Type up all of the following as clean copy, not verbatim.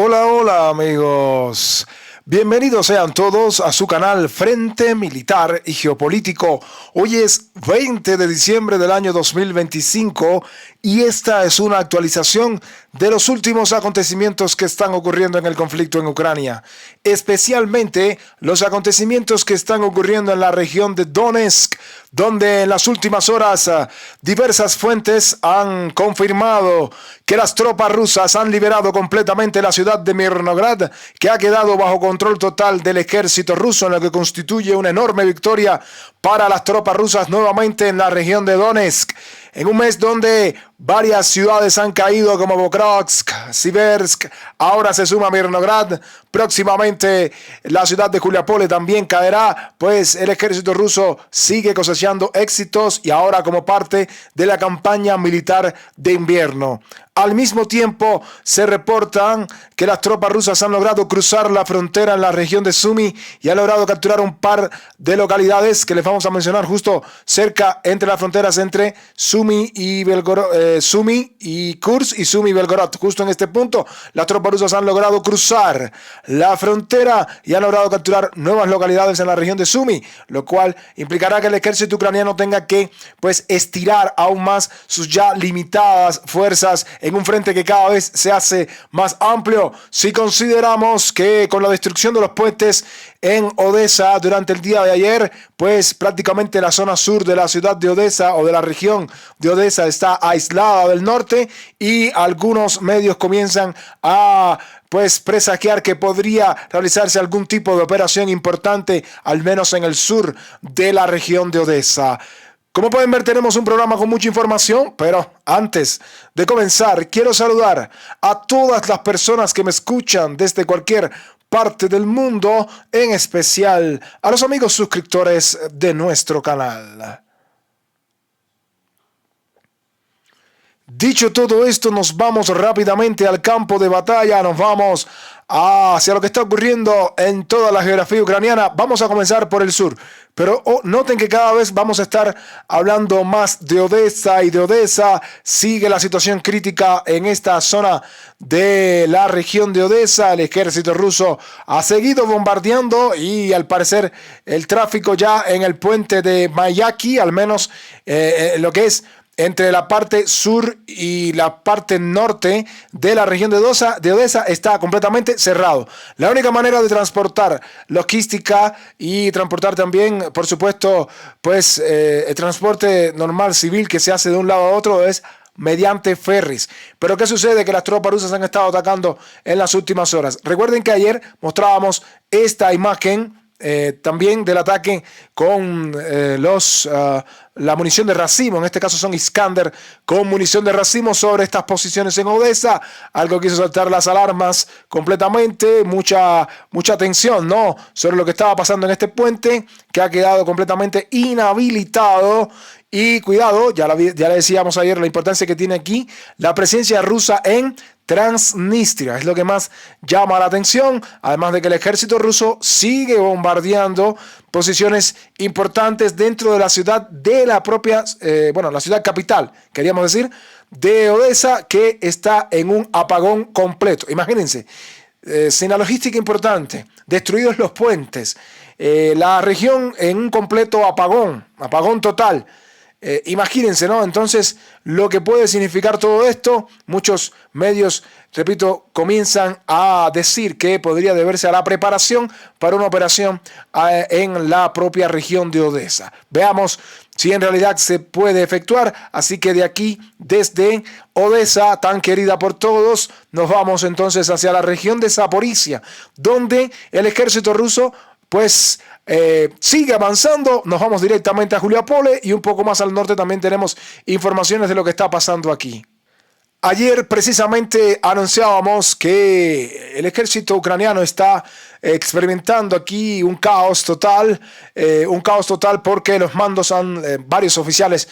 Hola, hola amigos. Bienvenidos sean todos a su canal Frente Militar y Geopolítico. Hoy es 20 de diciembre del año 2025 y esta es una actualización de los últimos acontecimientos que están ocurriendo en el conflicto en Ucrania, especialmente los acontecimientos que están ocurriendo en la región de Donetsk, donde en las últimas horas diversas fuentes han confirmado que las tropas rusas han liberado completamente la ciudad de Mirnograd, que ha quedado bajo control total del ejército ruso, en lo que constituye una enorme victoria para las tropas rusas nuevamente en la región de Donetsk. En un mes donde varias ciudades han caído como Pokrovsk, Siversk, ahora se suma Mirnograd, próximamente la ciudad de Juliapole también caerá, pues el ejército ruso sigue cosechando éxitos y ahora como parte de la campaña militar de invierno. Al mismo tiempo, se reportan que las tropas rusas han logrado cruzar la frontera en la región de Sumy y han logrado capturar un par de localidades que les vamos a mencionar justo cerca entre las fronteras entre Sumy y Belgorod, Sumy y Kursk y Sumy y Belgorod. Justo en este punto, las tropas rusas han logrado cruzar la frontera y han logrado capturar nuevas localidades en la región de Sumy, lo cual implicará que el ejército ucraniano tenga que estirar aún más sus ya limitadas fuerzas en un frente que cada vez se hace más amplio. Si consideramos que con la destrucción de los puentes en Odessa durante el día de ayer, pues prácticamente la zona sur de la ciudad de Odessa o de la región de Odessa está aislada del norte y algunos medios comienzan a presagiar que podría realizarse algún tipo de operación importante, al menos en el sur de la región de Odessa. Como pueden ver, tenemos un programa con mucha información, pero antes de comenzar, quiero saludar a todas las personas que me escuchan desde cualquier parte del mundo, en especial a los amigos suscriptores de nuestro canal. Dicho todo esto, nos vamos rápidamente al campo de batalla, nos vamos hacia lo que está ocurriendo en toda la geografía ucraniana. Vamos a comenzar por el sur, pero noten que cada vez vamos a estar hablando más de Odessa y de Odessa. Sigue la situación crítica en esta zona de la región de Odessa. El ejército ruso ha seguido bombardeando y al parecer el tráfico ya en el puente de Mayaki, al menos lo que es entre la parte sur y la parte norte de la región de Odessa está completamente cerrado. La única manera de transportar logística y transportar también, por supuesto, el transporte normal civil que se hace de un lado a otro es mediante ferries. Pero ¿qué sucede? Que las tropas rusas han estado atacando en las últimas horas. Recuerden que ayer mostrábamos esta imagen también del ataque con la munición de racimo, en este caso son Iskander con munición de racimo sobre estas posiciones en Odessa, algo que hizo saltar las alarmas completamente, mucha tensión, ¿no?, sobre lo que estaba pasando en este puente que ha quedado completamente inhabilitado. Y cuidado, ya le decíamos ayer la importancia que tiene aquí la presencia rusa en Transnistria, es lo que más llama la atención, además de que el ejército ruso sigue bombardeando posiciones importantes dentro de la ciudad de la propia, la ciudad capital, queríamos decir, de Odessa, que está en un apagón completo. Imagínense, sin la logística importante, destruidos los puentes, la región en un completo apagón total. Imagínense, ¿no? Entonces, lo que puede significar todo esto, muchos medios, repito, comienzan a decir que podría deberse a la preparación para una operación en la propia región de Odessa. Veamos si en realidad se puede efectuar. Así que de aquí, desde Odessa, tan querida por todos, nos vamos entonces hacia la región de Zaporizhia, donde el ejército ruso sigue avanzando. Nos vamos directamente a Juliapole y un poco más al norte también tenemos informaciones de lo que está pasando aquí. Ayer precisamente anunciábamos que el ejército ucraniano está experimentando aquí un caos total porque los mandos varios oficiales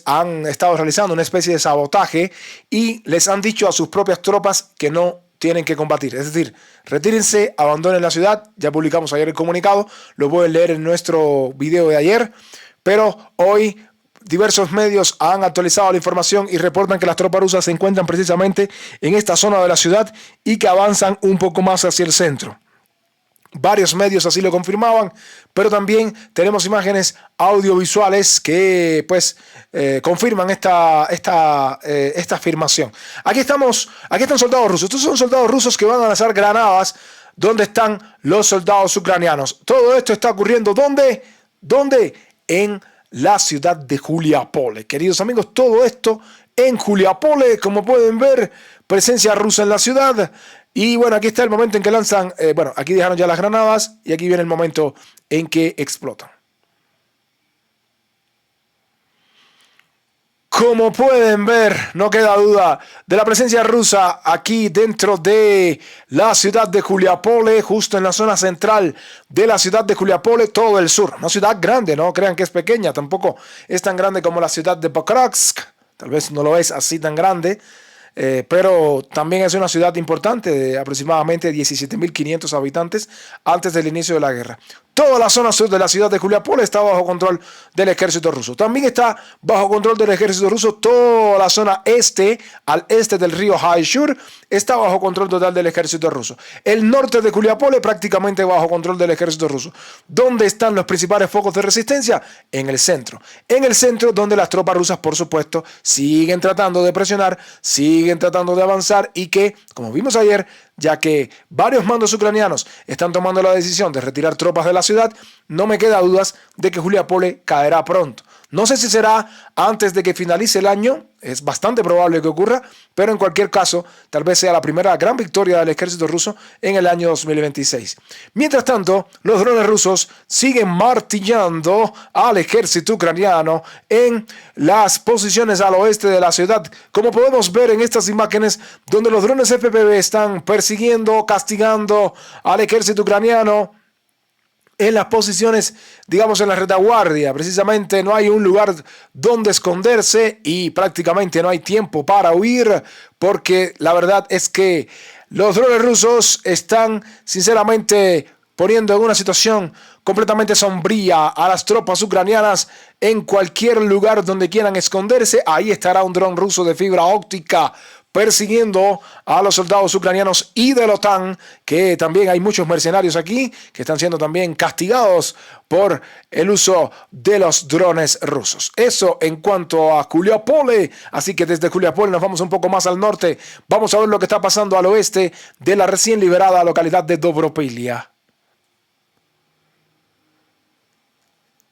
han estado realizando una especie de sabotaje y les han dicho a sus propias tropas que no tienen que combatir, es decir, retírense, abandonen la ciudad. Ya publicamos ayer el comunicado, lo pueden leer en nuestro video de ayer, pero hoy diversos medios han actualizado la información y reportan que las tropas rusas se encuentran precisamente en esta zona de la ciudad y que avanzan un poco más hacia el centro. Varios medios así lo confirmaban, pero también tenemos imágenes audiovisuales que confirman esta afirmación. Aquí están soldados rusos. Estos son soldados rusos que van a lanzar granadas donde están los soldados ucranianos. Todo esto está ocurriendo ¿dónde? En la ciudad de Juliapole. Queridos amigos, todo esto en Juliapole, como pueden ver, presencia rusa en la ciudad. Y bueno, aquí está el momento en que lanzan, aquí dejaron ya las granadas y aquí viene el momento en que explotan. Como pueden ver, no queda duda de la presencia rusa aquí dentro de la ciudad de Juliapole, justo en la zona central de la ciudad de Juliapole, todo el sur. Una ciudad grande, no crean que es pequeña, tampoco es tan grande como la ciudad de Pokrovsk, tal vez no lo es así tan grande. Pero también es una ciudad importante de aproximadamente 17.500 habitantes antes del inicio de la guerra. Toda la zona sur de la ciudad de Juliapole está bajo control del ejército ruso. También está bajo control del ejército ruso toda la zona este, al este del río Haishur, está bajo control total del ejército ruso. El norte de Juliapole prácticamente bajo control del ejército ruso. ¿Dónde están los principales focos de resistencia? En el centro. En el centro donde las tropas rusas, por supuesto, siguen tratando de presionar, siguen tratando de avanzar y que, como vimos ayer, ya que varios mandos ucranianos están tomando la decisión de retirar tropas de la ciudad, no me queda dudas de que Juliapole caerá pronto. No sé si será antes de que finalice el año, es bastante probable que ocurra, pero en cualquier caso, tal vez sea la primera gran victoria del ejército ruso en el año 2026. Mientras tanto, los drones rusos siguen martillando al ejército ucraniano en las posiciones al oeste de la ciudad, como podemos ver en estas imágenes donde los drones FPV están persiguiendo, castigando al ejército ucraniano en las posiciones, digamos, en la retaguardia. Precisamente no hay un lugar donde esconderse y prácticamente no hay tiempo para huir, porque la verdad es que los drones rusos están sinceramente poniendo en una situación completamente sombría a las tropas ucranianas. En cualquier lugar donde quieran esconderse, ahí estará un dron ruso de fibra óptica persiguiendo a los soldados ucranianos y de la OTAN, que también hay muchos mercenarios aquí que están siendo también castigados por el uso de los drones rusos. Eso en cuanto a Juliapole. Así que desde Juliapole nos vamos un poco más al norte. Vamos a ver lo que está pasando al oeste de la recién liberada localidad de Dobropilia.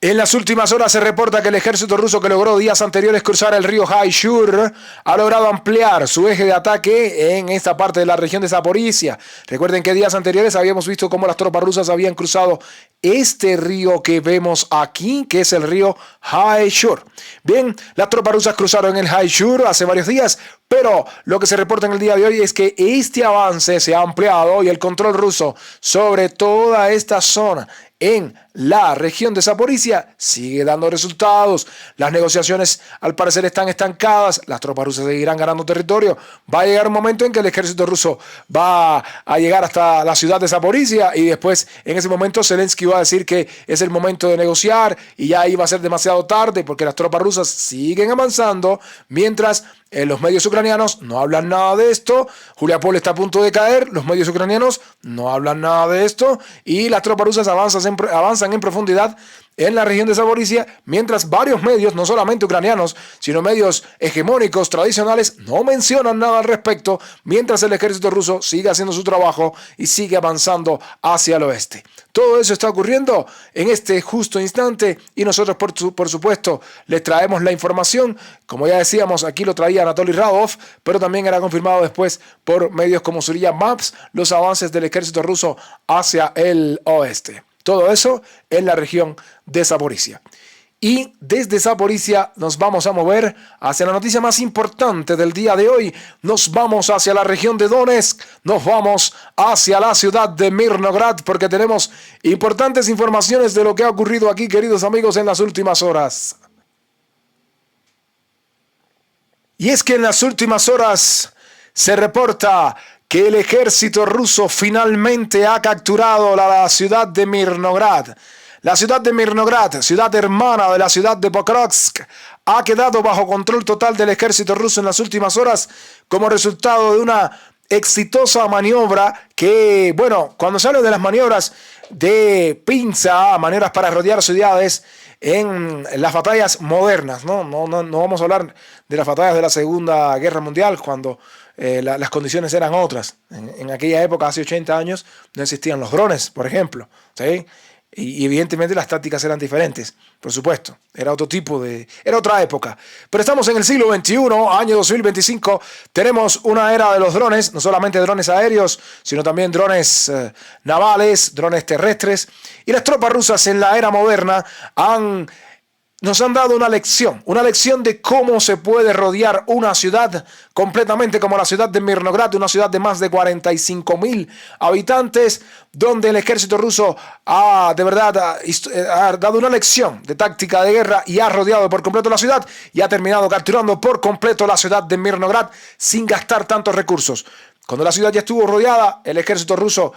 En las últimas horas se reporta que el ejército ruso, que logró días anteriores cruzar el río Haishur, ha logrado ampliar su eje de ataque en esta parte de la región de Zaporizhia. Recuerden que días anteriores habíamos visto cómo las tropas rusas habían cruzado este río que vemos aquí, que es el río Haishur. Bien, las tropas rusas cruzaron el Haishur hace varios días, pero lo que se reporta en el día de hoy es que este avance se ha ampliado y el control ruso sobre toda esta zona en la región de Zaporizhia sigue dando resultados. Las negociaciones al parecer están estancadas. Las tropas rusas seguirán ganando territorio. Va a llegar un momento en que el ejército ruso va a llegar hasta la ciudad de Zaporizhia y después en ese momento Zelensky va a decir que es el momento de negociar y ya ahí va a ser demasiado tarde porque las tropas rusas siguen avanzando mientras los medios ucranianos no hablan nada de esto. Juliapole está a punto de caer. Los medios ucranianos no hablan nada de esto y las tropas rusas avanzan en profundidad en la región de Zaporizhia, mientras varios medios, no solamente ucranianos, sino medios hegemónicos tradicionales, no mencionan nada al respecto, mientras el ejército ruso sigue haciendo su trabajo y sigue avanzando hacia el oeste. Todo eso está ocurriendo en este justo instante y nosotros, por supuesto, les traemos la información. Como ya decíamos, aquí lo traía Anatoly Radov, pero también era confirmado después por medios como Surya Maps, los avances del ejército ruso hacia el oeste. Todo eso en la región de Zaporizhia. Y desde Zaporizhia nos vamos a mover hacia la noticia más importante del día de hoy. Nos vamos hacia la región de Donetsk, nos vamos hacia la ciudad de Mirnograd porque tenemos importantes informaciones de lo que ha ocurrido aquí, queridos amigos, en las últimas horas. Y es que en las últimas horas se reporta que el ejército ruso finalmente ha capturado la ciudad de Mirnograd. La ciudad de Mirnograd, ciudad hermana de la ciudad de Pokrovsk, ha quedado bajo control total del ejército ruso en las últimas horas como resultado de una exitosa maniobra que, bueno, cuando se habla de las maniobras de pinza, maniobras para rodear ciudades en las batallas modernas, no vamos a hablar de las batallas de la Segunda Guerra Mundial, cuando las condiciones eran otras. En aquella época, hace 80 años, no existían los drones, por ejemplo, ¿sí? Y evidentemente las tácticas eran diferentes, por supuesto, era otra época. Pero estamos en el siglo XXI, año 2025, tenemos una era de los drones, no solamente drones aéreos, sino también drones navales, drones terrestres, y las tropas rusas en la era moderna nos han dado una lección de cómo se puede rodear una ciudad completamente como la ciudad de Mirnograd, una ciudad de más de 45,000 habitantes, donde el ejército ruso ha dado una lección de táctica de guerra y ha rodeado por completo la ciudad y ha terminado capturando por completo la ciudad de Mirnograd sin gastar tantos recursos. Cuando la ciudad ya estuvo rodeada, el ejército ruso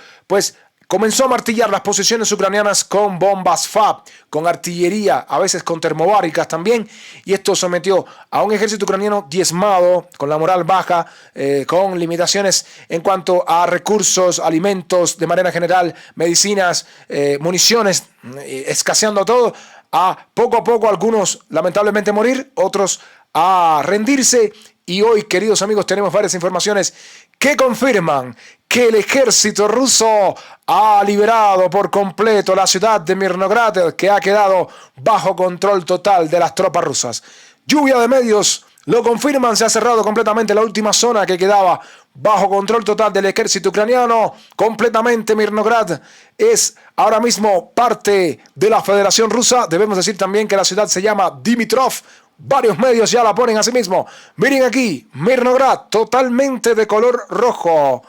comenzó a martillar las posiciones ucranianas con bombas FAB, con artillería, a veces con termobáricas también, y esto sometió a un ejército ucraniano diezmado, con la moral baja, con limitaciones en cuanto a recursos, alimentos, de manera general, medicinas, municiones, escaseando todo, a poco algunos lamentablemente morir, otros a rendirse. Y hoy, queridos amigos, tenemos varias informaciones que confirman que el ejército ruso ha liberado por completo la ciudad de Mirnograd, que ha quedado bajo control total de las tropas rusas. Lluvia de medios lo confirman, se ha cerrado completamente la última zona que quedaba bajo control total del ejército ucraniano. Completamente Mirnograd es ahora mismo parte de la Federación Rusa. Debemos decir también que la ciudad se llama Dimitrov. Varios medios ya la ponen así mismo. Miren aquí, Mirnograd, totalmente de color rojo.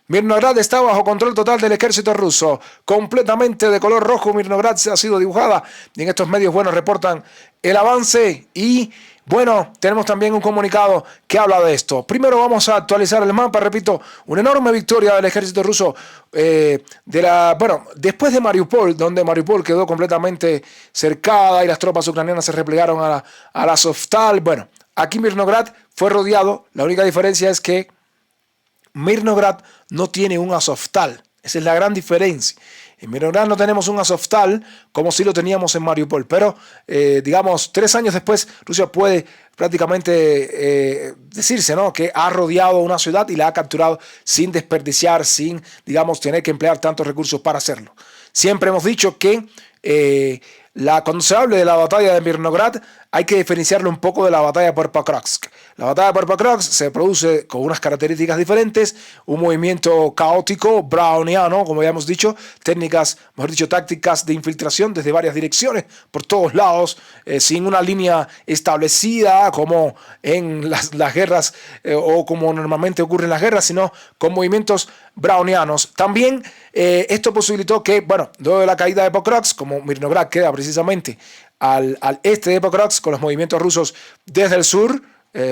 Mirnograd está bajo control total del ejército ruso. Completamente de color rojo, Mirnograd se ha sido dibujada. Y en estos medios, bueno, reportan el avance y... bueno, tenemos también un comunicado que habla de esto. Primero vamos a actualizar el mapa. Repito, una enorme victoria del ejército ruso después de Mariupol, donde Mariupol quedó completamente cercada y las tropas ucranianas se replegaron a la Azovstal. Bueno, aquí Mirnograd fue rodeado. La única diferencia es que Mirnograd no tiene un Azovstal. Esa es la gran diferencia. En Mirnograd no tenemos un Azovstal como si lo teníamos en Mariupol, pero digamos 3 años después Rusia puede prácticamente decirse, ¿no?, que ha rodeado una ciudad y la ha capturado sin desperdiciar, sin, digamos, tener que emplear tantos recursos para hacerlo. Siempre hemos dicho que cuando se hable de la batalla de Mirnograd hay que diferenciarlo un poco de la batalla por Pokrovsk. La batalla por Pokrovsk se produce con unas características diferentes, un movimiento caótico, browniano, como ya hemos dicho, tácticas de infiltración desde varias direcciones, por todos lados, sin una línea establecida como en las guerras o como normalmente ocurre en las guerras, sino con movimientos brownianos. También esto posibilitó que, luego de la caída de Pokrovsk, como Mirnograd queda precisamente al este de Pokrovsk, con los movimientos rusos desde el sur,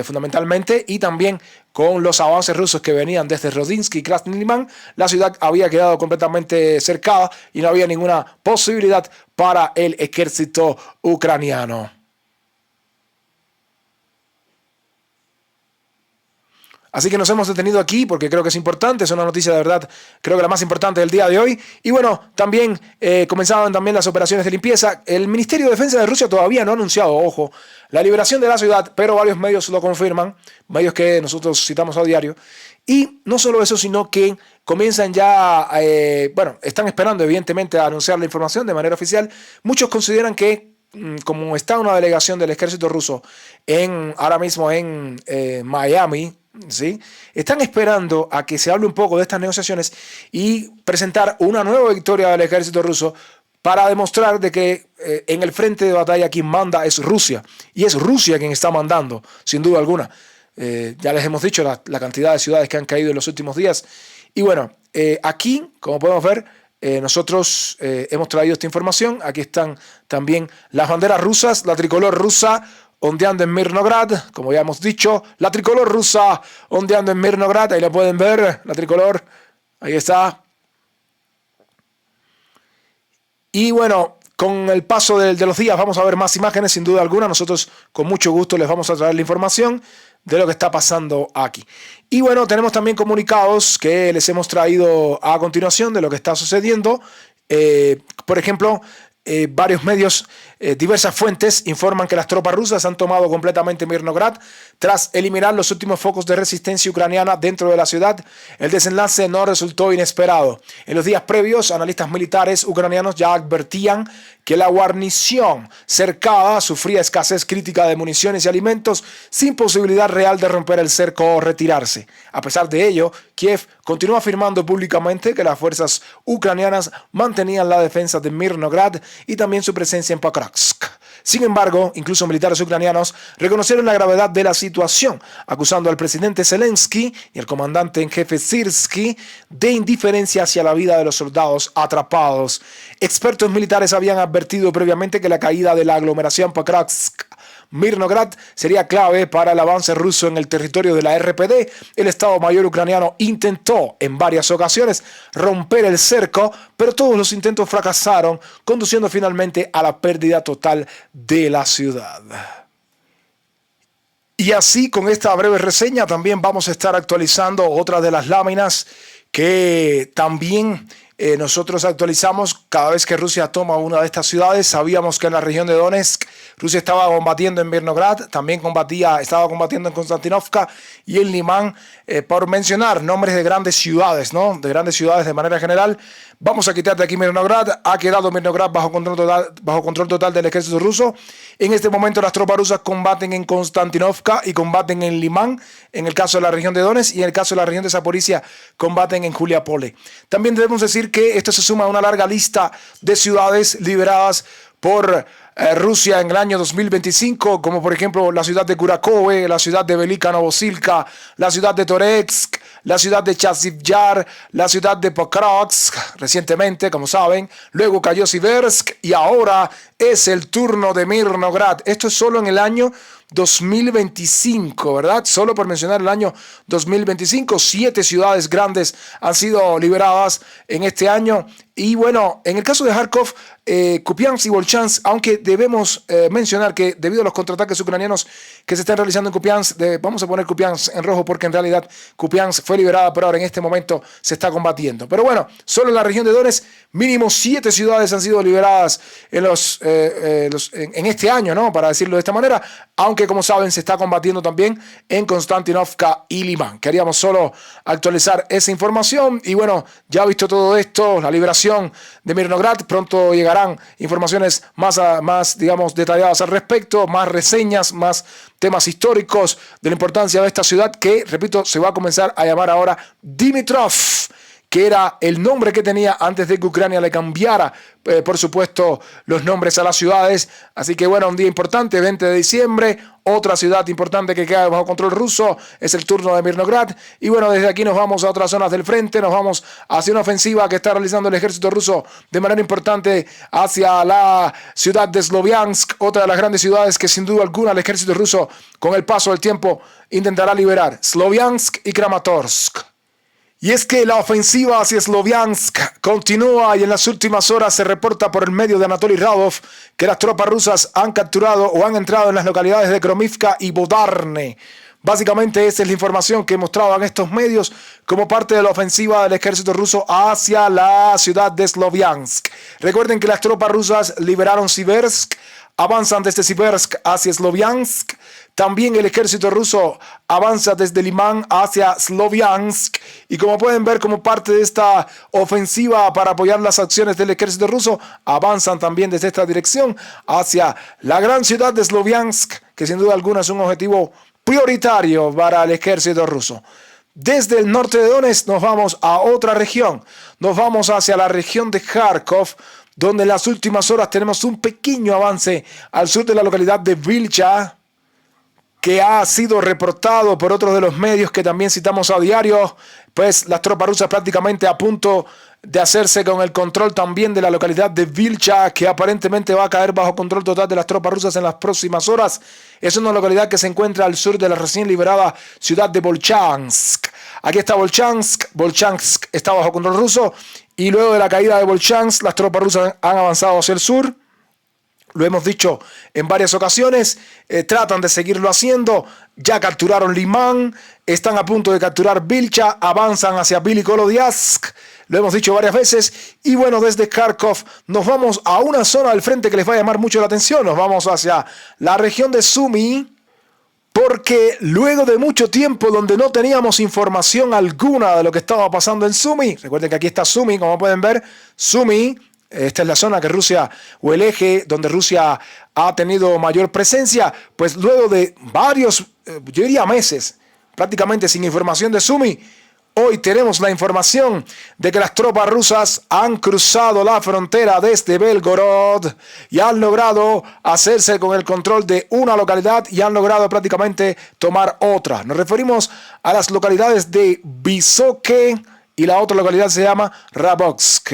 fundamentalmente, y también con los avances rusos que venían desde Rodinsky y Krasny Liman, la ciudad había quedado completamente cercada y no había ninguna posibilidad para el ejército ucraniano. Así que nos hemos detenido aquí porque creo que es importante, es una noticia de verdad, creo que la más importante del día de hoy. Y bueno, también comenzaban también las operaciones de limpieza. El Ministerio de Defensa de Rusia todavía no ha anunciado, ojo, la liberación de la ciudad, pero varios medios lo confirman, medios que nosotros citamos a diario. Y no solo eso, sino que comienzan ya, están esperando evidentemente a anunciar la información de manera oficial. Muchos consideran que como está una delegación del ejército ruso ahora mismo en Miami, ¿sí?, están esperando a que se hable un poco de estas negociaciones y presentar una nueva victoria del ejército ruso para demostrar de que en el frente de batalla quien manda es Rusia, y es Rusia quien está mandando, sin duda alguna. Ya les hemos dicho la cantidad de ciudades que han caído en los últimos días. Y bueno, aquí, como podemos ver, nosotros hemos traído esta información. Aquí están también las banderas rusas, la tricolor rusa ondeando en Mirnograd, como ya hemos dicho, la tricolor rusa ondeando en Mirnograd, ahí la pueden ver, la tricolor, ahí está. Y bueno, con el paso de los días vamos a ver más imágenes, sin duda alguna. Nosotros con mucho gusto les vamos a traer la información de lo que está pasando aquí. Y bueno, tenemos también comunicados que les hemos traído a continuación de lo que está sucediendo. Por ejemplo, varios medios, diversas fuentes informan que las tropas rusas han tomado completamente Mirnograd tras eliminar los últimos focos de resistencia ucraniana dentro de la ciudad. El desenlace no resultó inesperado. En los días previos, analistas militares ucranianos ya advertían que la guarnición cercada sufría escasez crítica de municiones y alimentos sin posibilidad real de romper el cerco o retirarse. A pesar de ello, Kiev continúa afirmando públicamente que las fuerzas ucranianas mantenían la defensa de Mirnograd y también su presencia en Pokrovsk. Sin embargo, incluso militares ucranianos reconocieron la gravedad de la situación, acusando al presidente Zelensky y al comandante en jefe Syrskyi de indiferencia hacia la vida de los soldados atrapados. Expertos militares habían advertido previamente que la caída de la aglomeración Pokrovsk-Mirnograd sería clave para el avance ruso en el territorio de la RPD. El Estado Mayor ucraniano intentó en varias ocasiones romper el cerco, pero todos los intentos fracasaron, conduciendo finalmente a la pérdida total de la ciudad. Y así, con esta breve reseña, también vamos a estar actualizando otras de las láminas que también nosotros actualizamos cada vez que Rusia toma una de estas ciudades. Sabíamos que en la región de Donetsk Rusia estaba combatiendo en Mirnograd, también estaba combatiendo en Konstantinovka y en Limán, por mencionar nombres de grandes ciudades, ¿no? De grandes ciudades de manera general. Vamos a quitar de aquí Mirnograd. Ha quedado Mirnograd bajo control total del ejército ruso. En este momento las tropas rusas combaten en Konstantinovka y combaten en Limán, en el caso de la región de Donetsk, y en el caso de la región de Zaporizhia combaten en Juliapole. También debemos decir que esto se suma a una larga lista de ciudades liberadas por Rusia en el año 2025, como por ejemplo la ciudad de Kurakovo, la ciudad de Velika Novosilka, la ciudad de Toretsk, la ciudad de Chasiv Yar, la ciudad de Pokrovsk, recientemente, como saben. Luego cayó Siversk y ahora es el turno de Mirnograd. Esto es solo en el año 2025, ¿verdad? Solo por mencionar el año 2025, 7 ciudades grandes han sido liberadas en este año. Y bueno, en el caso de Kharkov, Kupiansk y Volchansk, aunque debemos mencionar que debido a los contraataques ucranianos que se están realizando en Kupiansk, vamos a poner Kupiansk en rojo porque en realidad Kupiansk fue liberada, pero ahora en este momento se está combatiendo. Pero bueno, solo en la región de Donetsk, mínimo 7 ciudades han sido liberadas en este año, ¿no? Para decirlo de esta manera, aunque como saben se está combatiendo también en Konstantinovka y Limán. Queríamos solo actualizar esa información y bueno, ya visto todo esto, la liberación de Mirnograd, pronto llegarán informaciones más digamos, detalladas al respecto, más reseñas, más temas históricos de la importancia de esta ciudad que, repito, se va a comenzar a llamar ahora Dimitrov, que era el nombre que tenía antes de que Ucrania le cambiara, por supuesto, los nombres a las ciudades. Así que bueno, un día importante, 20 de diciembre, otra ciudad importante que queda bajo control ruso, es el turno de Mirnograd. Y bueno, desde aquí nos vamos a otras zonas del frente, nos vamos hacia una ofensiva que está realizando el ejército ruso de manera importante hacia la ciudad de Sloviansk, otra de las grandes ciudades que sin duda alguna el ejército ruso con el paso del tiempo intentará liberar, Sloviansk y Kramatorsk. Y es que la ofensiva hacia Sloviansk continúa y en las últimas horas se reporta por el medio de Anatoly Radov que las tropas rusas han capturado o han entrado en las localidades de Kromivka y Bodarne. Básicamente esa es la información que mostraban estos medios como parte de la ofensiva del ejército ruso hacia la ciudad de Sloviansk. Recuerden que las tropas rusas liberaron Siversk, avanzan desde Siversk hacia Sloviansk. También el ejército ruso avanza desde Limán hacia Sloviansk y como pueden ver como parte de esta ofensiva para apoyar las acciones del ejército ruso, avanzan también desde esta dirección hacia la gran ciudad de Sloviansk, que sin duda alguna es un objetivo prioritario para el ejército ruso. Desde el norte de Donetsk nos vamos a otra región, nos vamos hacia la región de Kharkov, donde en las últimas horas tenemos un pequeño avance al sur de la localidad de Vilcha, que ha sido reportado por otros de los medios que también citamos a diario, pues las tropas rusas prácticamente a punto de hacerse con el control también de la localidad de Vilcha, que aparentemente va a caer bajo control total de las tropas rusas en las próximas horas. Es una localidad que se encuentra al sur de la recién liberada ciudad de Volchansk. Aquí está Volchansk, Volchansk está bajo control ruso y luego de la caída de Volchansk las tropas rusas han avanzado hacia el sur. Lo hemos dicho en varias ocasiones, tratan de seguirlo haciendo. Ya capturaron Limán, están a punto de capturar Vilcha, avanzan hacia Velikolo-Diazk. Lo hemos dicho varias veces. Y bueno, desde Kharkov nos vamos a una zona del frente que les va a llamar mucho la atención. Nos vamos hacia la región de Sumy, porque luego de mucho tiempo donde no teníamos información alguna de lo que estaba pasando en Sumy, recuerden que aquí está Sumy, como pueden ver, Sumy. Esta es la zona que Rusia, o el eje donde Rusia ha tenido mayor presencia, pues luego de varios, yo diría meses, prácticamente sin información de Sumy, hoy tenemos la información de que las tropas rusas han cruzado la frontera desde Belgorod y han logrado hacerse con el control de una localidad y han logrado prácticamente tomar otra. Nos referimos a las localidades de Vysoké y la otra localidad se llama Rabotsk.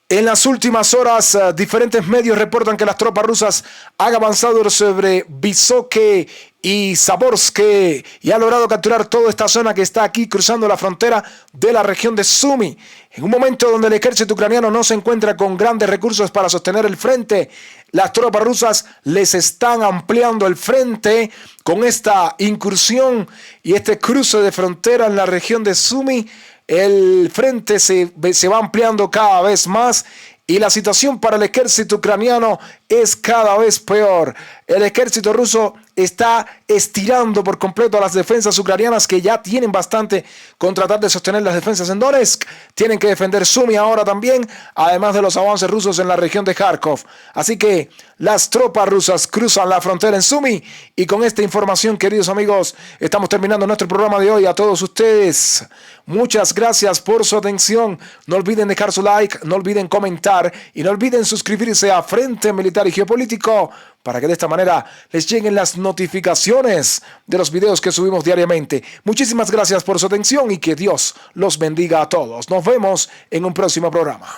En las últimas horas, diferentes medios reportan que las tropas rusas han avanzado sobre Vysoké y Zaborsk y han logrado capturar toda esta zona que está aquí cruzando la frontera de la región de Sumy. En un momento donde el ejército ucraniano no se encuentra con grandes recursos para sostener el frente, las tropas rusas les están ampliando el frente con esta incursión y este cruce de frontera en la región de Sumy. El frente se va ampliando cada vez más y la situación para el ejército ucraniano es cada vez peor. El ejército ruso está estirando por completo a las defensas ucranianas que ya tienen bastante con tratar de sostener las defensas en Donetsk. Tienen que defender Sumy ahora también, además de los avances rusos en la región de Kharkov. Así que las tropas rusas cruzan la frontera en Sumy y con esta información, queridos amigos, estamos terminando nuestro programa de hoy. A todos ustedes, muchas gracias por su atención. No olviden dejar su like, no olviden comentar y no olviden suscribirse a Frente Militar y Geopolítico para que de esta manera les lleguen las notificaciones de los videos que subimos diariamente. Muchísimas gracias por su atención y que Dios los bendiga a todos. Nos vemos en un próximo programa.